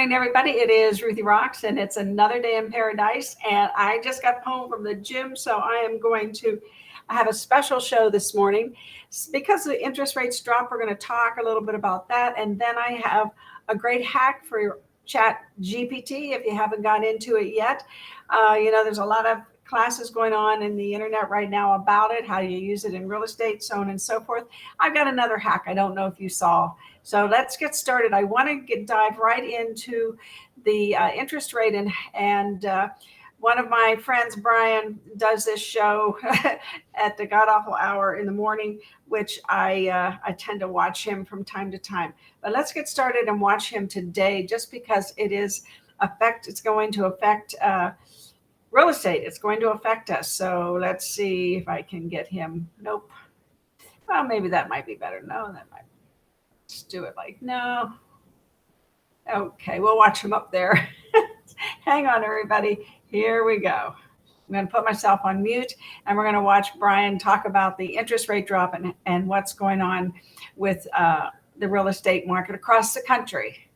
morning, everybody. It is Ruthie Rocks, and it's another day in paradise. And I just got home from the gym, so I am going to have a special show this morning. Because the interest rates drop, we're going to talk a little bit about that. And then I have a great hack for your chat GPT if you haven't gone into it yet. There's a lot of classes going on in the internet right now about it, how you use it in real estate, so on and so forth. I've got another hack I don't know if you saw. So let's get started. I want to dive right into the interest rate, and one of my friends, Brian, does this show at the god awful hour in the morning, which I tend to watch him from time to time. But let's get started and watch him today, just because it's going to affect real estate. It's going to affect us. So let's see if I can get him. Nope. Well, maybe that might be better. No, that might. Let's do it like no. Okay, we'll watch him up there. Hang on, everybody. Here we go. I'm going to put myself on mute, and we're going to watch Brian talk about the interest rate drop and what's going on with the real estate market across the country.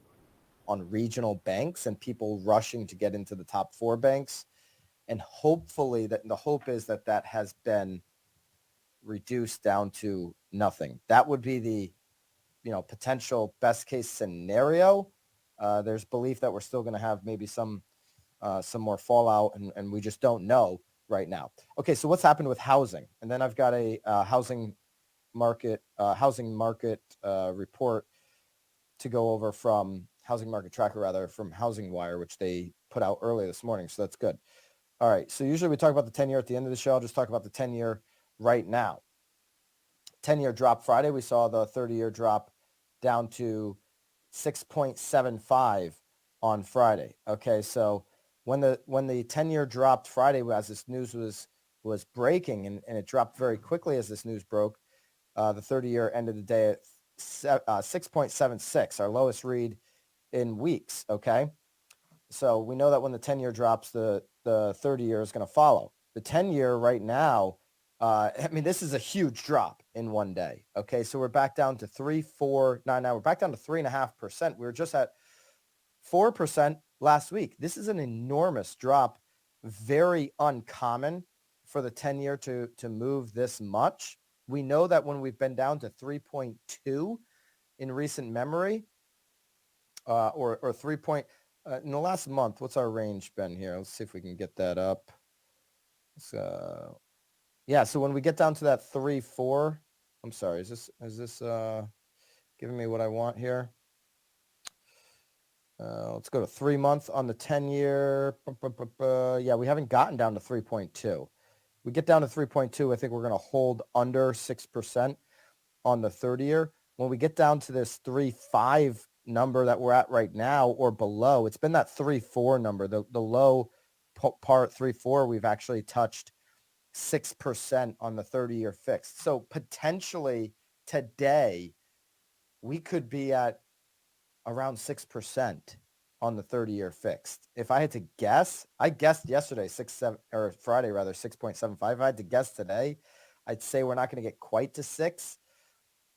On regional banks and people rushing to get into the top four banks. And hopefully the hope is that has been reduced down to nothing. That would be the potential best case scenario. There's belief that we're still going to have maybe some more fallout, and we just don't know right now. Okay, so what's happened with housing? And then I've got a housing market report to go over from Housing Market Tracker, rather, from Housing Wire, which they put out earlier this morning. So that's good. All right, so usually we talk about the 10-year at the end of the show. I'll just talk about the 10-year right now. 10-year drop Friday. We saw the 30-year drop down to 6.75 on Friday. Okay, so when the 10-year dropped Friday, as this news was breaking, and it dropped very quickly as this news broke, the 30-year ended the day at 6.76, our lowest read in weeks. Okay, so we know that when the 10-year drops, the 30-year is going to follow. The 10-year right now, this is a huge drop in one day. Okay, so we're back down to 3.499. We're back down to 3.5%. We were just at 4% last week. This is an enormous drop, very uncommon for the 10-year to move this much. We know that when we've been down to 3.2 in recent memory, or 3 point, in the last month, what's our range been here? Let's see if we can get that up. So, yeah, so when we get down to that 3.4, I'm sorry, is this giving me what I want here? Let's go to 3 month on the 10-year. Yeah, we haven't gotten down to 3.2. We get down to 3.2, I think we're going to hold under 6% on the 30-year. When we get down to this 3.5 number that we're at right now or below, it's been that 3.4 number, the low part 3.4, we've actually touched 6% on the 30-year fixed. So potentially today we could be at around 6% on the 30-year fixed. If I had to guess, I guessed yesterday 6.7, or Friday rather, 6.75. If I had to guess today, I'd say we're not going to get quite to 6,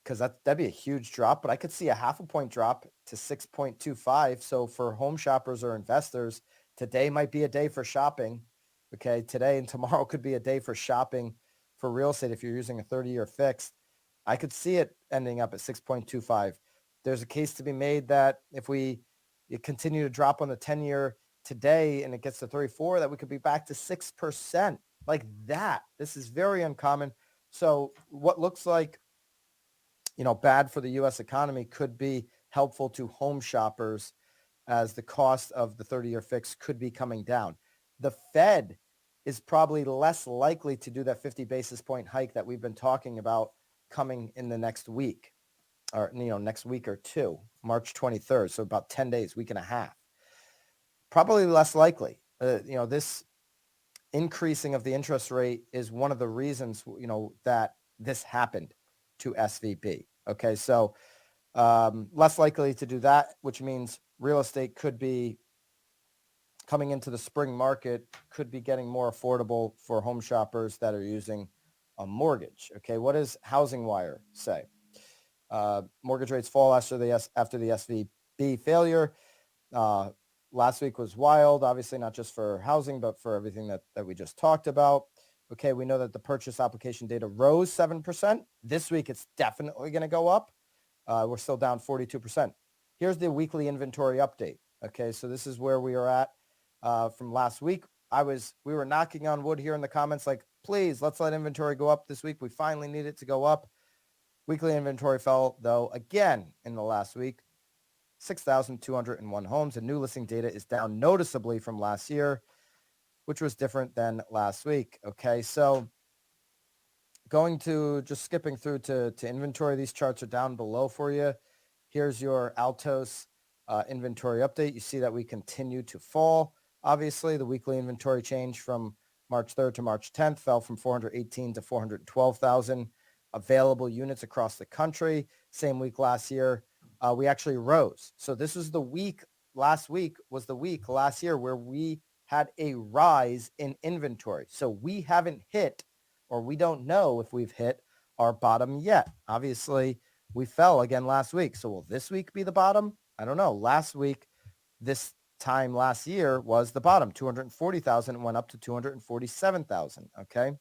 because that'd be a huge drop, but I could see a 0.5 point drop to 6.25. So for home shoppers or investors, today might be a day for shopping. Okay, today and tomorrow could be a day for shopping for real estate if you're using a 30-year fixed. I could see it ending up at 6.25. There's a case to be made that if it continue to drop on the 10-year today and it gets to 34, that we could be back to 6% like that. This is very uncommon. So what looks like bad for the U.S. economy could be helpful to home shoppers, as the cost of the 30-year fix could be coming down. The Fed is probably less likely to do that 50 basis point hike that we've been talking about coming in the next week, or next week or two, March 23rd. So about 10 days, week and a half. Probably less likely. This increasing of the interest rate is one of the reasons, that this happened to SVB. Okay, so less likely to do that, which means real estate could be coming into the spring market, could be getting more affordable for home shoppers that are using a mortgage. Okay, what does Housing Wire say? Mortgage rates fall after the SVB failure. Last week was wild, obviously not just for housing, but for everything that we just talked about. Okay, we know that the purchase application data rose 7%. This week, it's definitely going to go up. We're still down 42%. Here's the weekly inventory update. Okay, so this is where we are at from last week. We were knocking on wood here in the comments, like, please, let's let inventory go up this week. We finally need it to go up. Weekly inventory fell, though, again in the last week. 6,201 homes, and new listing data is down noticeably from last year, which was different than last week. Okay, so going to just skipping through to inventory. These charts are down below for you. Here's your Altos inventory update. You see that we continue to fall. Obviously, the weekly inventory change from March 3rd to March 10th fell from 418 to 412,000 available units across the country. Same week last year, we actually rose. So this was the week, last week was the week last year where we had a rise in inventory. So we haven't hit, or we don't know if we've hit our bottom yet. Obviously, we fell again last week. So will this week be the bottom? I don't know. Last week, this time last year was the bottom. 240,000 went up to 247,000. Okay.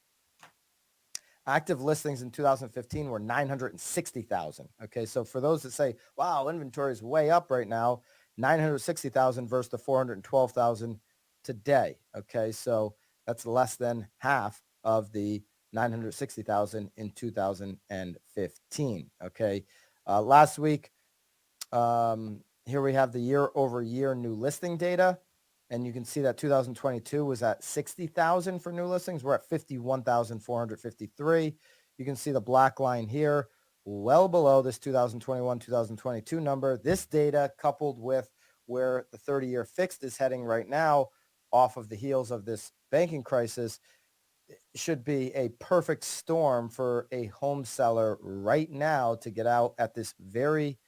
Active listings in 2015 were 960,000. Okay. So for those that say, wow, inventory is way up right now, 960,000 versus the 412,000 today. Okay. So that's less than half of the 960,000 in 2015. Okay. Last week, here we have the year over year new listing data. And you can see that 2022 was at 60,000 for new listings. We're at 51,453. You can see the black line here, well below this 2021, 2022 number. This data, coupled with where the 30-year fixed is heading right now off of the heels of this banking crisis, should be a perfect storm for a home seller right now to get out at this very,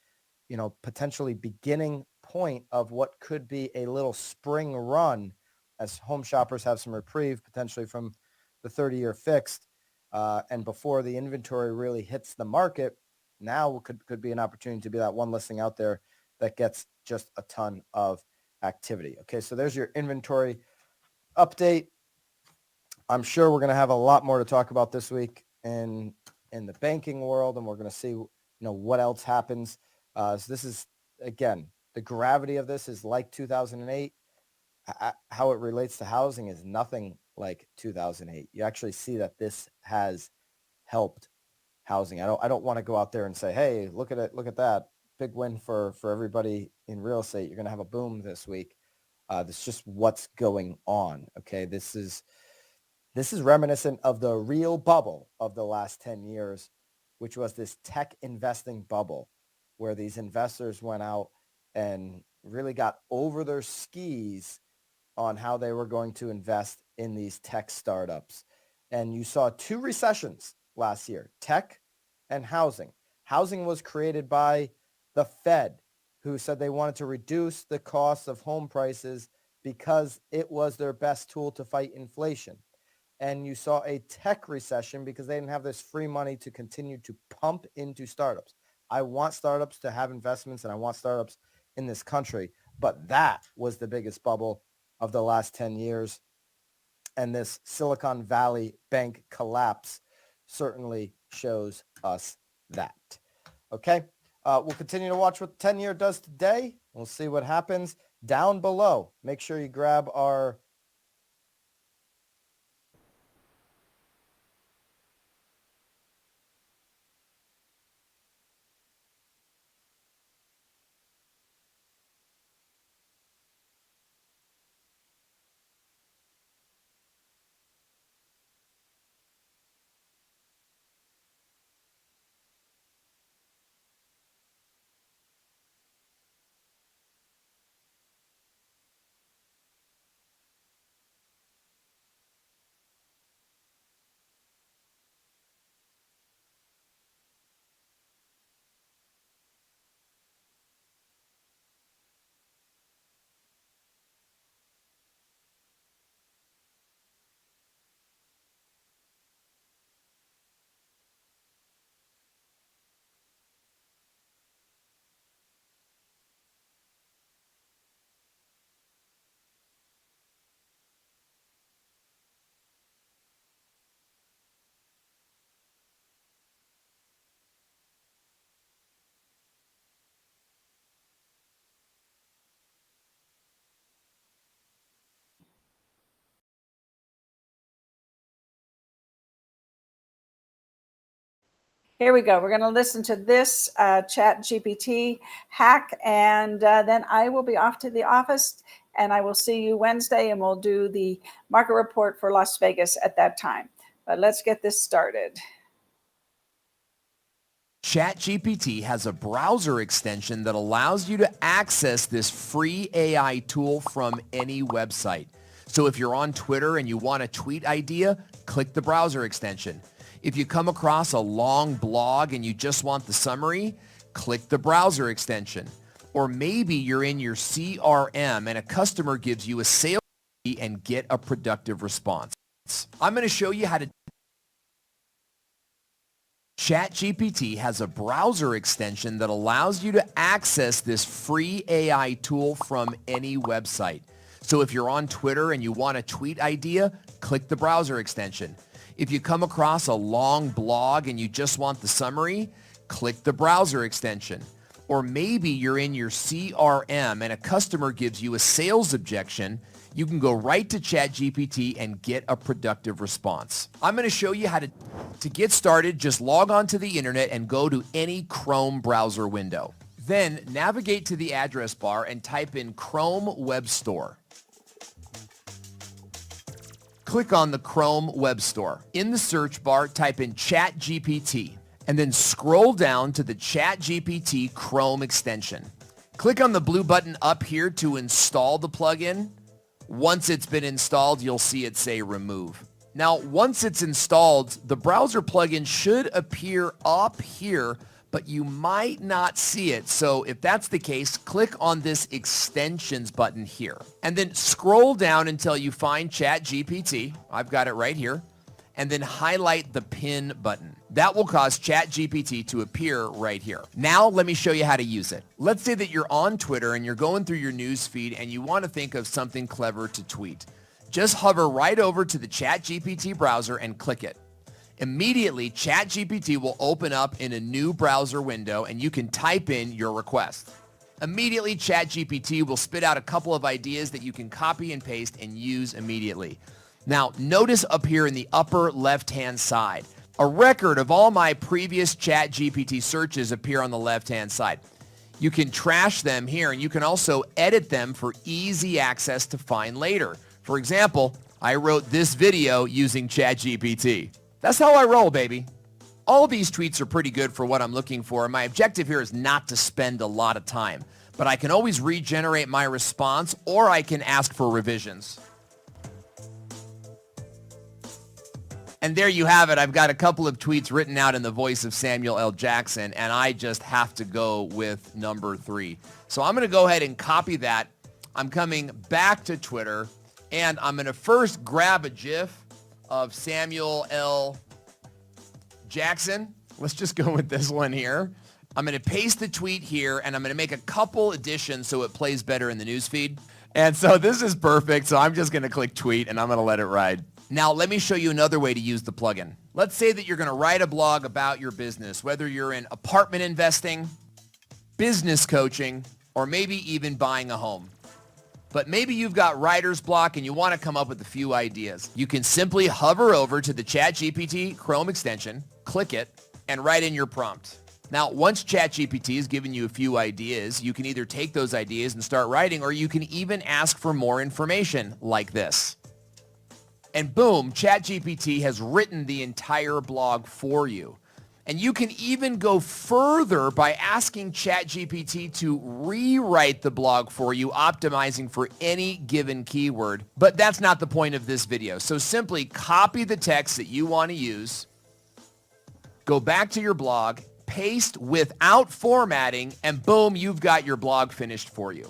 potentially beginning point of what could be a little spring run as home shoppers have some reprieve potentially from the 30-year fixed. And before the inventory really hits the market, now could be an opportunity to be that one listing out there that gets just a ton of activity. Okay, so there's your inventory update. I'm sure we're going to have a lot more to talk about this week in the banking world, and we're going to see, what else happens. So this is, again, the gravity of this is like 2008. How it relates to housing is nothing like 2008. You actually see that this has helped housing. I don't want to go out there and say, hey, look at it, look at that. Big win for everybody in real estate. You're going to have a boom this week. This is just what's going on. Okay, this is reminiscent of the real bubble of the last 10 years, which was this tech investing bubble where these investors went out and really got over their skis on how they were going to invest in these tech startups. And you saw two recessions last year, tech and housing. Housing was created by the Fed, who said they wanted to reduce the cost of home prices because it was their best tool to fight inflation. And you saw a tech recession because they didn't have this free money to continue to pump into startups. I want startups to have investments, and I want startups in this country. But that was the biggest bubble of the last 10 years. And this Silicon Valley bank collapse certainly shows us that. Okay. We'll continue to watch what the 10-year does today. We'll see what happens down below. Make sure you grab our Here we go. We're going to listen to this ChatGPT hack, and then I will be off to the office, and I will see you Wednesday, and we'll do the market report for Las Vegas at that time. But let's get this started. ChatGPT has a browser extension that allows you to access this free AI tool from any website. So if you're on Twitter and you want a tweet idea, click the browser extension. If you come across a long blog and you just want the summary, click the browser extension. Or maybe you're in your CRM and a customer gives you a sales and get a productive response. I'm going to show you how to. ChatGPT has a browser extension that allows you to access this free AI tool from any website. So if you're on Twitter and you want a tweet idea, click the browser extension. If you come across a long blog and you just want the summary, click the browser extension. Or maybe you're in your CRM and a customer gives you a sales objection, you can go right to ChatGPT and get a productive response. I'm going to show you how to get started. Just log on to the internet and go to any Chrome browser window. Then navigate to the address bar and type in Chrome Web Store. Click on the Chrome Web Store. In the search bar, type in ChatGPT and then scroll down to the ChatGPT Chrome extension. Click on the blue button up here to install the plugin. Once it's been installed, you'll see it say remove. Now, once it's installed, the browser plugin should appear up here, but you might not see it. So if that's the case, click on this extensions button here and then scroll down until you find ChatGPT. I've got it right here. And then highlight the pin button. That will cause ChatGPT to appear right here. Now let me show you how to use it. Let's say that you're on Twitter and you're going through your news feed and you want to think of something clever to tweet. Just hover right over to the ChatGPT browser and click it. Immediately, ChatGPT will open up in a new browser window and you can type in your request. Immediately, ChatGPT will spit out a couple of ideas that you can copy and paste and use immediately. Now, notice up here in the upper left-hand side, a record of all my previous ChatGPT searches appear on the left-hand side. You can trash them here, and you can also edit them for easy access to find later. For example, I wrote this video using ChatGPT. That's how I roll, baby. All these tweets are pretty good for what I'm looking for, and my objective here is not to spend a lot of time. But I can always regenerate my response, or I can ask for revisions. And there you have it. I've got a couple of tweets written out in the voice of Samuel L. Jackson, and I just have to go with number 3. So I'm going to go ahead and copy that. I'm coming back to Twitter, and I'm going to first grab a GIF of Samuel L. Jackson. Let's just go with this one here. I'm going to paste the tweet here, and I'm going to make a couple additions so it plays better in the newsfeed. And so this is perfect, so I'm just going to click tweet, and I'm going to let it ride. Now, let me show you another way to use the plugin. Let's say that you're going to write a blog about your business, whether you're in apartment investing, business coaching, or maybe even buying a home. But maybe you've got writer's block and you want to come up with a few ideas. You can simply hover over to the ChatGPT Chrome extension, click it, and write in your prompt. Now, once ChatGPT has given you a few ideas, you can either take those ideas and start writing, or you can even ask for more information like this. And boom, ChatGPT has written the entire blog for you. And you can even go further by asking ChatGPT to rewrite the blog for you, optimizing for any given keyword. But that's not the point of this video. So simply copy the text that you want to use, go back to your blog, paste without formatting, and boom, you've got your blog finished for you.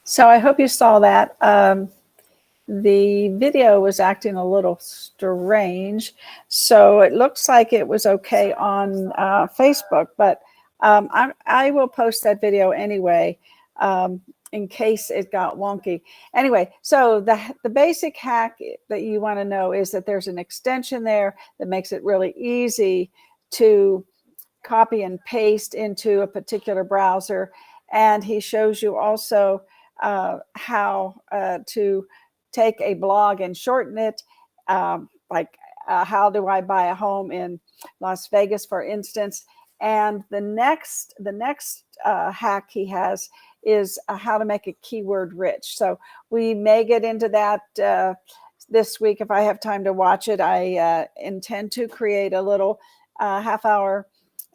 So I hope you saw that. The video was acting a little strange, so it looks like it was okay on Facebook, but I will post that video anyway, in case it got wonky. Anyway, so the basic hack that you want to know is that there's an extension there that makes it really easy to copy and paste into a particular browser. And he shows you also how to take a blog and shorten it, like how do I buy a home in Las Vegas, for instance. And the next hack he has is how to make a keyword rich. So we may get into that this week if I have time to watch it. I intend to create a little half-hour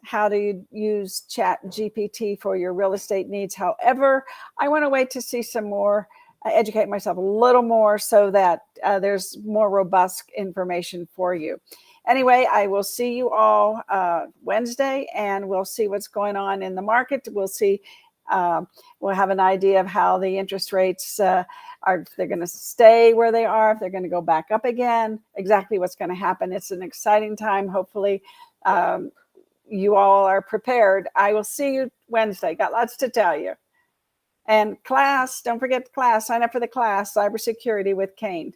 how do you use ChatGPT for your real estate needs. However, I want to wait to see some more, educate myself a little more so that there's more robust information for you. Anyway, I will see you all Wednesday, and we'll see what's going on in the market. We'll see, we'll have an idea of how the interest rates are, if they're going to stay where they are, if they're going to go back up again, exactly what's going to happen. It's an exciting time. Hopefully, you all are prepared. I will see you Wednesday. Got lots to tell you. And class, don't forget class. Sign up for the class, Cybersecurity with Kane.